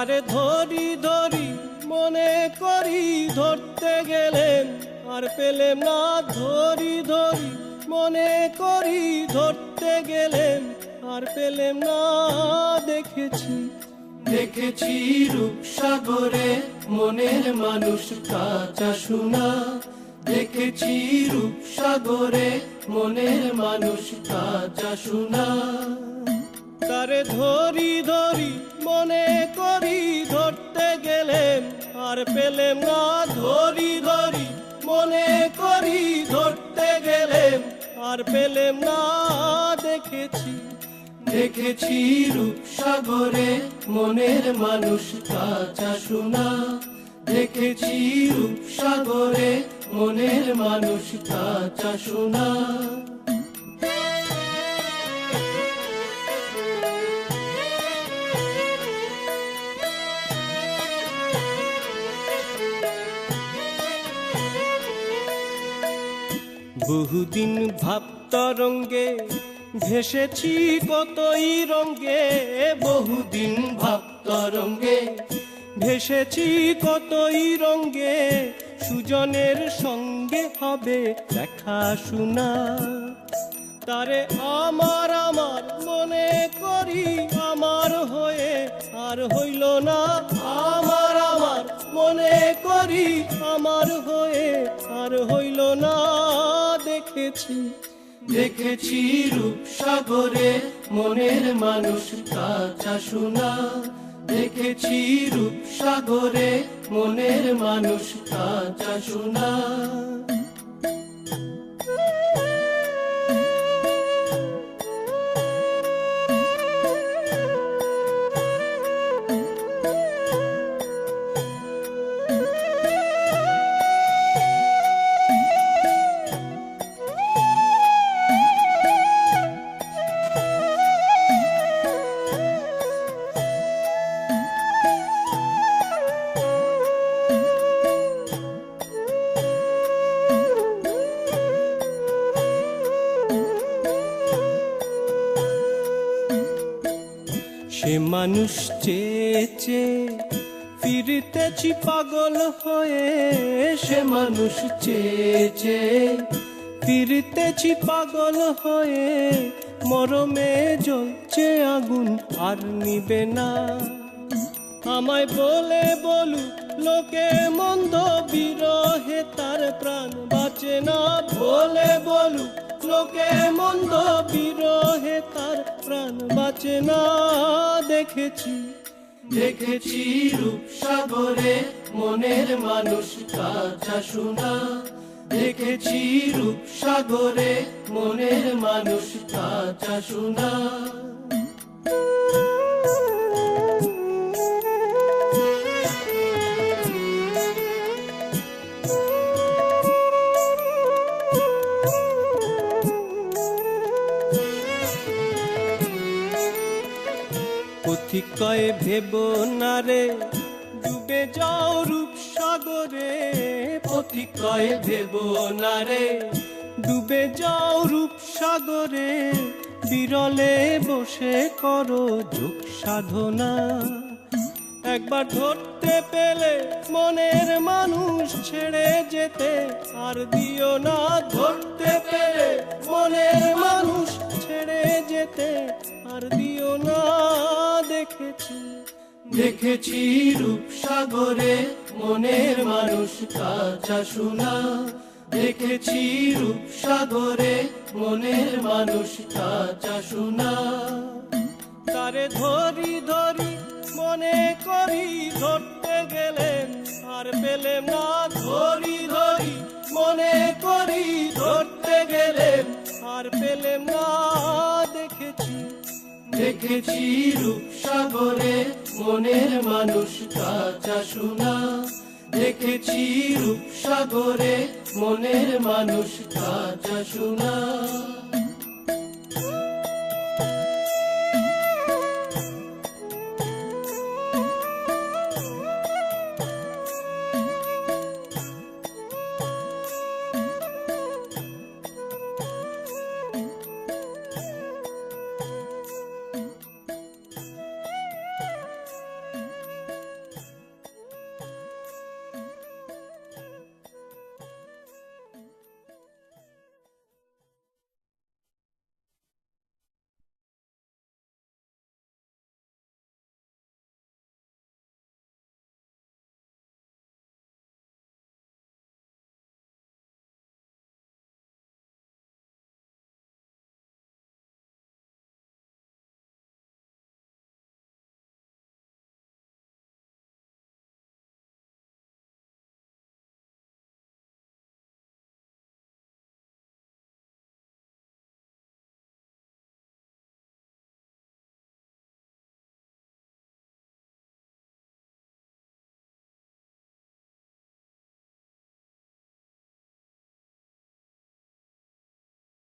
তারে ধরি ধরি মনে করি ধরতে গেলেন আর পেলেম না, ধরি ধরি মনে করি ধরতে গেলেন আর পেলেম না। দেখেছি দেখেছি রূপসাগরে মনের মানুষ কাঁচা সোনা, দেখেছি রূপসাগরে মনের মানুষ কাঁচা সোনা। তারে ধরি ধরি মনে করি ধরতে গেলেন আর পেলেম না, ধরি ধরি মনে করি ধরতে গেলেন আর পেলেম না। দেখেছি দেখেছি রূপসাগরে মনের মানুষ কাঁচা সোনা, দেখেছি রূপসাগরে মনের মানুষ কাঁচা সোনা। বহুদিন ভাবতরঙ্গে ভেসেছি কতই রঙ্গে, বহুদিন ভাবতরঙ্গে ভেসেছি কতই রঙ্গে। সুজনের সঙ্গে হবে দেখা শোনা, তারে আমার আমার মনে করি আমার হয়ে আর হইল না। আমার আমার মনে করি আমার হয়ে আর হইল না। দেখেছি দেখেছি রূপসাগরে মনের মানুষ কাঁচা সোনা, দেখেছি রূপসাগরে মনের মানুষ কাঁচা সোনা। সে মানুষ চেয়ে ফিরতেছি পাগল হয়ে, সে মানুষ চেয়ে ফিরতেছি পাগল হয়ে। মরমে জ্বলছে আগুন আর নিবে না। আমায় বলে বলু লোকে মন্দ, বিরহে তার প্রাণ বাঁচে না। বলে বলু লোকে মন্দ, বিরহে তার প্রাণ বাঁচে না। দেখেছি দেখেছি রূপসাগরে মনের মানুষ কাঁচা সোনা, দেখেছি রূপসাগরে মনের মানুষ কাঁচা সোনা। পথিক কয়ে ভেব না রে ডুবে যাও রূপসাগরে, পথিক কয়ে ভেব না রে ডুবে যাও রূপসাগরে। বিরলে বসে করো যোগ সাধনা, একবার ধরতে পেলে মনের মানুষ ছেড়ে যেতে আর দিও না। ধরতে পেলে মনের মানুষ ছেড়ে যেতে আর দিও না। দেখেছি দেখেছি রূপসাগরে মনের মানুষ কাঁচা সোনা, দেখেছি রূপসাগরে মনের মানুষ কাঁচা সোনা। তারে ধরি ধরি মনে করি ধরতে গেলেন আর পেলেম না। ধরি ধরি মনে করি ধরতে গেলেন আর পেলেম না। দেখেছি দেখেছি রূপসাগরে মনের মানুষ কাঁচা সোনা, দেখেছি রূপসাগরে মনের মানুষ কাঁচা সোনা।